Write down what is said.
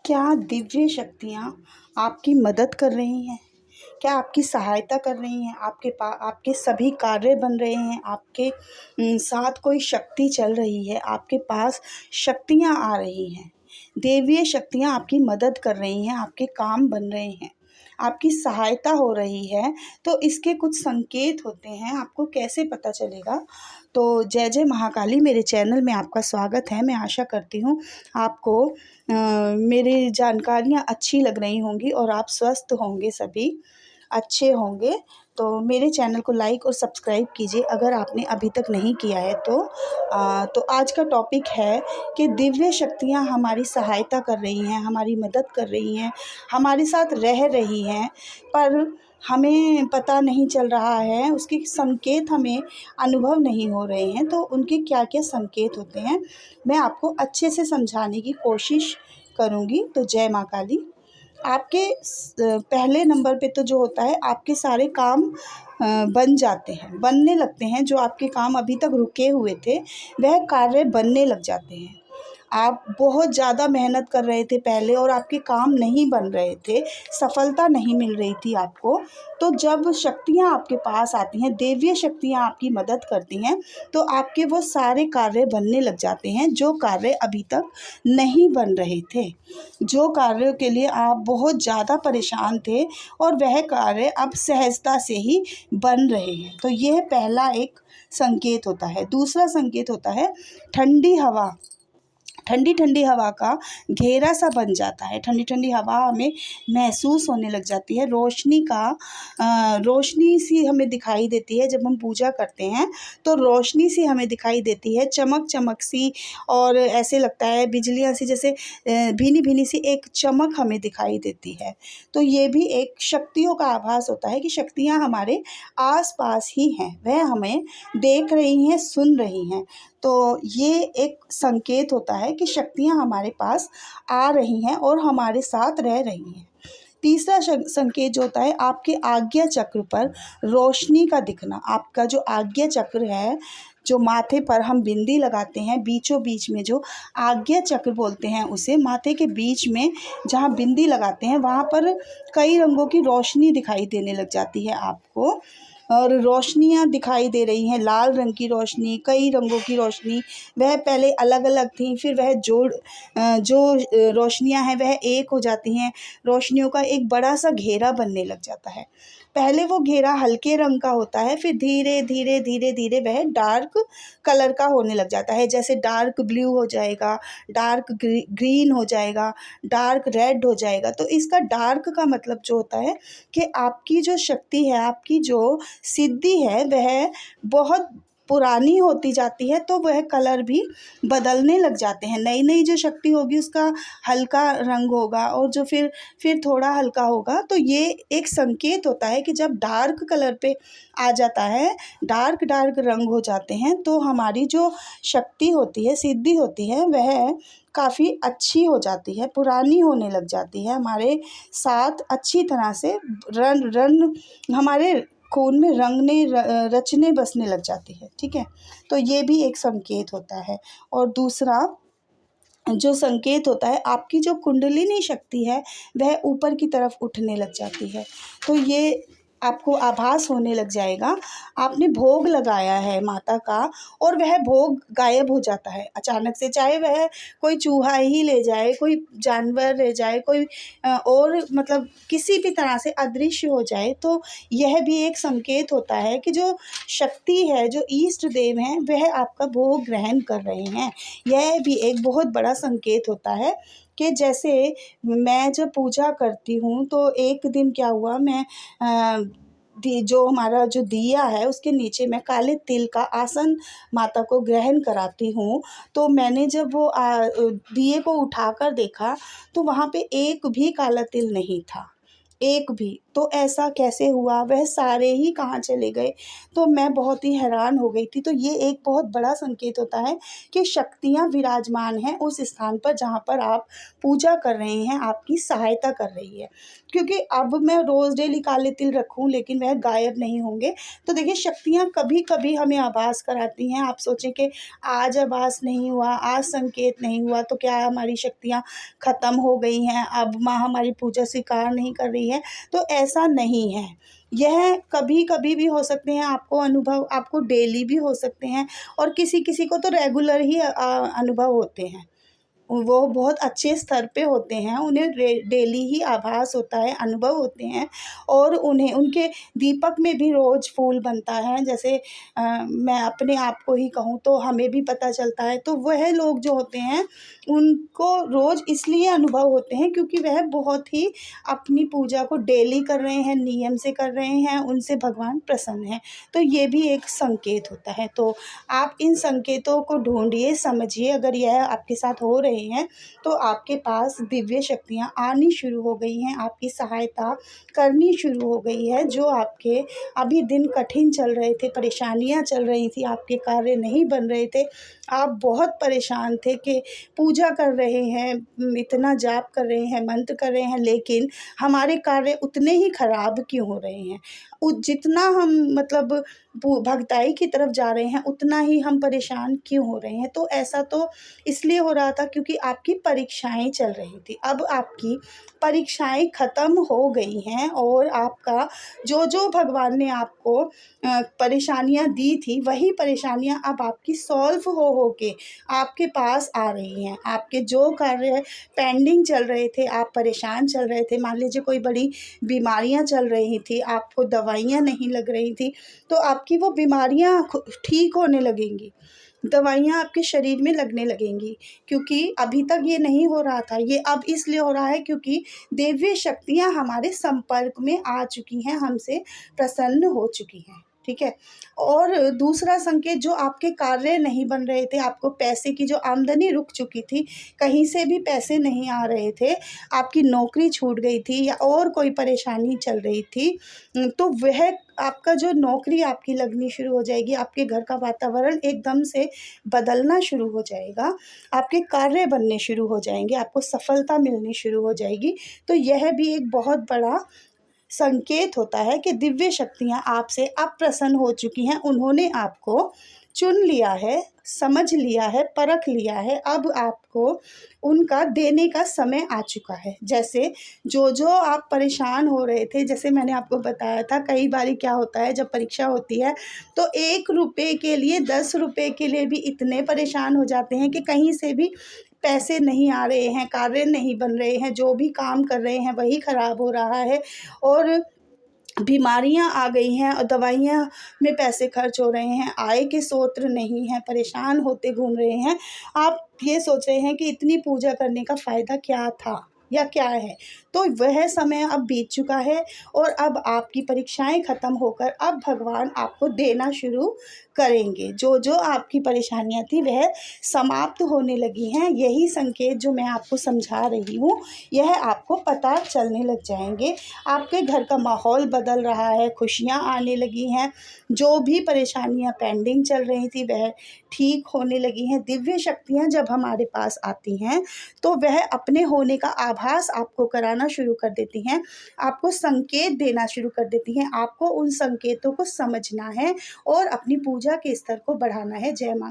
क्या दिव्य शक्तियाँ आपकी मदद कर रही हैं? क्या आपकी सहायता कर रही हैं? आपके सभी कार्य बन रहे हैं? आपके साथ कोई शक्ति चल रही है? आपके पास शक्तियाँ आ रही हैं? दैवीय शक्तियाँ आपकी मदद कर रही हैं, आपके काम बन रहे हैं, आपकी सहायता हो रही है, तो इसके कुछ संकेत होते हैं। आपको कैसे पता चलेगा? तो जय जय महाकाली मेरे चैनल में आपका स्वागत है। मैं आशा करती हूँ आपको मेरी जानकारियाँ अच्छी लग रही होंगी और आप स्वस्थ होंगे, सभी अच्छे होंगे। तो मेरे चैनल को लाइक और सब्सक्राइब कीजिए अगर आपने अभी तक नहीं किया है तो। तो आज का टॉपिक है कि दिव्य शक्तियाँ हमारी सहायता कर रही हैं, हमारी मदद कर रही हैं, हमारे साथ रह रही हैं, पर हमें पता नहीं चल रहा है, उसके संकेत हमें अनुभव नहीं हो रहे हैं। तो उनके क्या-क्या संकेत होते हैं, मैं आपको अच्छे से समझाने की कोशिश करूँगी। तो जय माँ काली। आपके पहले नंबर पे तो जो होता है, आपके सारे काम बन जाते हैं, बनने लगते हैं। जो आपके काम अभी तक रुके हुए थे, वह कार्य बनने लग जाते हैं। आप बहुत ज़्यादा मेहनत कर रहे थे पहले और आपके काम नहीं बन रहे थे, सफलता नहीं मिल रही थी आपको। तो जब शक्तियाँ आपके पास आती हैं, दैवीय शक्तियाँ आपकी मदद करती हैं, तो आपके वो सारे कार्य बनने लग जाते हैं जो कार्य अभी तक नहीं बन रहे थे। जो कार्यों के लिए आप बहुत ज़्यादा परेशान थे और वह कार्य अब सहजता से ही बन रहे हैं। तो यह पहला एक संकेत होता है। दूसरा संकेत होता है ठंडी हवा। ठंडी ठंडी हवा का घेरा सा बन जाता है। ठंडी ठंडी हवा हमें महसूस होने लग जाती है। रोशनी सी हमें दिखाई देती है। जब हम पूजा करते हैं तो रोशनी सी हमें दिखाई देती है, चमक चमक सी, और ऐसे लगता है बिजलियाँ सी, जैसे भीनी भीनी सी एक चमक हमें दिखाई देती है। तो ये भी एक शक्तियों का आभास होता है कि शक्तियाँ हमारे आस पास ही हैं, वह हमें देख रही हैं, सुन रही हैं। तो ये एक संकेत होता है कि शक्तियाँ हमारे पास आ रही हैं और हमारे साथ रह रही हैं। तीसरा संकेत जो होता है, आपके आज्ञा चक्र पर रोशनी का दिखना। आपका जो आज्ञा चक्र है, जो माथे पर हम बिंदी लगाते हैं, बीचों बीच में जो आज्ञा चक्र बोलते हैं उसे, माथे के बीच में जहाँ बिंदी लगाते हैं वहाँ पर कई रंगों की रोशनी दिखाई देने लग जाती है आपको। और रोशनियाँ दिखाई दे रही हैं, लाल रंग की रोशनी, कई रंगों की रोशनी। वह पहले अलग अलग थी, फिर वह जो रोशनियाँ हैं वह एक हो जाती हैं। रोशनियों का एक बड़ा सा घेरा बनने लग जाता है। पहले वो घेरा हल्के रंग का होता है, फिर धीरे धीरे धीरे धीरे वह डार्क कलर का होने लग जाता है। जैसे डार्क ब्लू हो जाएगा, डार्क ग्रीन हो जाएगा, डार्क रेड हो जाएगा। तो इसका डार्क का मतलब जो होता है कि आपकी जो शक्ति है, आपकी जो सिद्धि है, वह बहुत पुरानी होती जाती है, तो वह कलर भी बदलने लग जाते हैं। नई नई जो शक्ति होगी उसका हल्का रंग होगा, और जो फिर थोड़ा हल्का होगा। तो ये एक संकेत होता है कि जब डार्क कलर पे आ जाता है, डार्क डार्क रंग हो जाते हैं, तो हमारी जो शक्ति होती है, सिद्धि होती है, वह काफ़ी अच्छी हो जाती है, पुरानी होने लग जाती है। हमारे साथ अच्छी तरह से रन हमारे खून में रचने बसने लग जाती है। ठीक है, तो ये भी एक संकेत होता है। और दूसरा जो संकेत होता है, आपकी जो कुंडलिनी शक्ति है वह ऊपर की तरफ उठने लग जाती है। तो ये आपको आभास होने लग जाएगा, आपने भोग लगाया है माता का और वह भोग गायब हो जाता है अचानक से। चाहे वह कोई चूहा ही ले जाए, कोई जानवर ले जाए, कोई और मतलब किसी भी तरह से अदृश्य हो जाए, तो यह भी एक संकेत होता है कि जो शक्ति है, जो इष्ट देव हैं, वह आपका भोग ग्रहण कर रहे हैं। यह भी एक बहुत बड़ा संकेत होता है कि जैसे मैं जब पूजा करती हूँ तो एक दिन क्या हुआ, मैं जो हमारा जो दिया है उसके नीचे मैं काले तिल का आसन माता को ग्रहण कराती हूँ। तो मैंने जब वो दिए को उठाकर देखा तो वहाँ पे एक भी काला तिल नहीं था, एक भी। तो ऐसा कैसे हुआ, वह सारे ही कहाँ चले गए। तो मैं बहुत ही हैरान हो गई थी। तो ये एक बहुत बड़ा संकेत होता है कि शक्तियाँ विराजमान हैं उस स्थान पर जहाँ पर आप पूजा कर रहे हैं, आपकी सहायता कर रही है। क्योंकि अब मैं रोज़ डेली काले तिल रखूँ लेकिन वह गायब नहीं होंगे। तो देखिए, शक्तियाँ कभी-कभी हमें आभास कराती हैं। आप सोचें कि आज आभास नहीं हुआ, आज संकेत नहीं हुआ, तो क्या हमारी शक्तियाँ ख़त्म हो गई हैं, अब माँ हमारी पूजा स्वीकार नहीं कर रही है? तो ऐसा नहीं है। यह कभी-कभी भी हो सकते हैं, आपको डेली भी हो सकते हैं, और किसी-किसी को तो रेगुलर ही अनुभव होते हैं। वो बहुत अच्छे स्तर पे होते हैं, उन्हें डेली ही आभास होता है, अनुभव होते हैं, और उन्हें उनके दीपक में भी रोज़ फूल बनता है। जैसे मैं अपने आप को ही कहूँ तो हमें भी पता चलता है। तो वह लोग जो होते हैं, उनको रोज़ इसलिए अनुभव होते हैं क्योंकि वह बहुत ही अपनी पूजा को डेली कर रहे हैं, नियम से कर रहे हैं, उनसे भगवान प्रसन्न हैं। तो ये भी एक संकेत होता है। तो आप इन संकेतों को ढूँढिए, समझिए। अगर यह आपके साथ हो रहे हैं तो आपके पास दिव्य शक्तियाँ आनी शुरू हो गई हैं, आपकी सहायता करनी शुरू हो गई है। जो आपके अभी दिन कठिन चल रहे थे, परेशानियाँ चल रही थी, आपके कार्य नहीं बन रहे थे, आप बहुत परेशान थे कि पूजा कर रहे हैं, इतना जाप कर रहे हैं, मंत्र कर रहे हैं, लेकिन हमारे कार्य उतने ही खराब क्यों हो रहे हैं? जितना हम मतलब भगताई की तरफ जा रहे हैं, उतना ही हम परेशान क्यों हो रहे हैं? तो ऐसा तो इसलिए हो रहा था क्योंकि आपकी परीक्षाएँ चल रही थी। अब आपकी परीक्षाएँ ख़त्म हो गई हैं, और आपका जो भगवान ने आपको परेशानियाँ दी थी, वही परेशानियाँ अब आपकी सॉल्व हो के आपके पास आ रही हैं। आपके जो कार्य पेंडिंग चल रहे थे, आप परेशान चल रहे थे, मान लीजिए कोई बड़ी बीमारियाँ चल रही थी, आपको दवाइयाँ नहीं लग रही थी, तो आपकी वो बीमारियाँ ठीक होने लगेंगी। दवाइयाँ आपके शरीर में लगने लगेंगी, क्योंकि अभी तक ये नहीं हो रहा था। ये अब इसलिए हो रहा है क्योंकि दिव्य शक्तियाँ हमारे संपर्क में आ चुकी हैं, हमसे प्रसन्न हो चुकी हैं। ठीक है? और दूसरा संकेत, जो आपके कार्य नहीं बन रहे थे, आपको पैसे की जो आमदनी रुक चुकी थी, कहीं से भी पैसे नहीं आ रहे थे, आपकी नौकरी छूट गई थी या और कोई परेशानी चल रही थी, तो वह आपका जो नौकरी आपकी लगनी शुरू हो जाएगी, आपके घर का वातावरण एकदम से बदलना शुरू हो जाएगा, आपके कार्य बनने शुरू हो जाएँगे, आपको सफलता मिलनी शुरू हो जाएगी। तो यह भी एक बहुत बड़ा संकेत होता है कि दिव्य शक्तियाँ आपसे अब प्रसन्न हो चुकी हैं। उन्होंने आपको चुन लिया है, समझ लिया है, परख लिया है। अब आपको उनका देने का समय आ चुका है। जैसे जो आप परेशान हो रहे थे, जैसे मैंने आपको बताया था, कई बारी क्या होता है जब परीक्षा होती है तो ₹1 के लिए, ₹10 के लिए भी इतने परेशान हो जाते हैं कि कहीं से भी पैसे नहीं आ रहे हैं, कार्य नहीं बन रहे हैं, जो भी काम कर रहे हैं वही ख़राब हो रहा है, और बीमारियाँ आ गई हैं, और दवाइयाँ में पैसे खर्च हो रहे हैं, आय के स्रोत नहीं हैं, परेशान होते घूम रहे हैं। आप ये सोच रहे हैं कि इतनी पूजा करने का फ़ायदा क्या था या क्या है? तो वह समय अब बीत चुका है, और अब आपकी परीक्षाएँ ख़त्म होकर अब भगवान आपको देना शुरू करेंगे। जो आपकी परेशानियाँ थी वह समाप्त होने लगी हैं। यही संकेत जो मैं आपको समझा रही हूँ, यह आपको पता चलने लग जाएँगे। आपके घर का माहौल बदल रहा है, खुशियाँ आने लगी हैं, जो भी परेशानियाँ पेंडिंग चल रही थी वह ठीक होने लगी हैं। दिव्य शक्तियाँ जब हमारे पास आती हैं तो वह अपने होने का आभास आपको कराना शुरू कर देती हैं, आपको संकेत देना शुरू कर देती हैं। आपको उन संकेतों को समझना है और अपनी पूजा के स्तर को बढ़ाना है। जय माँ।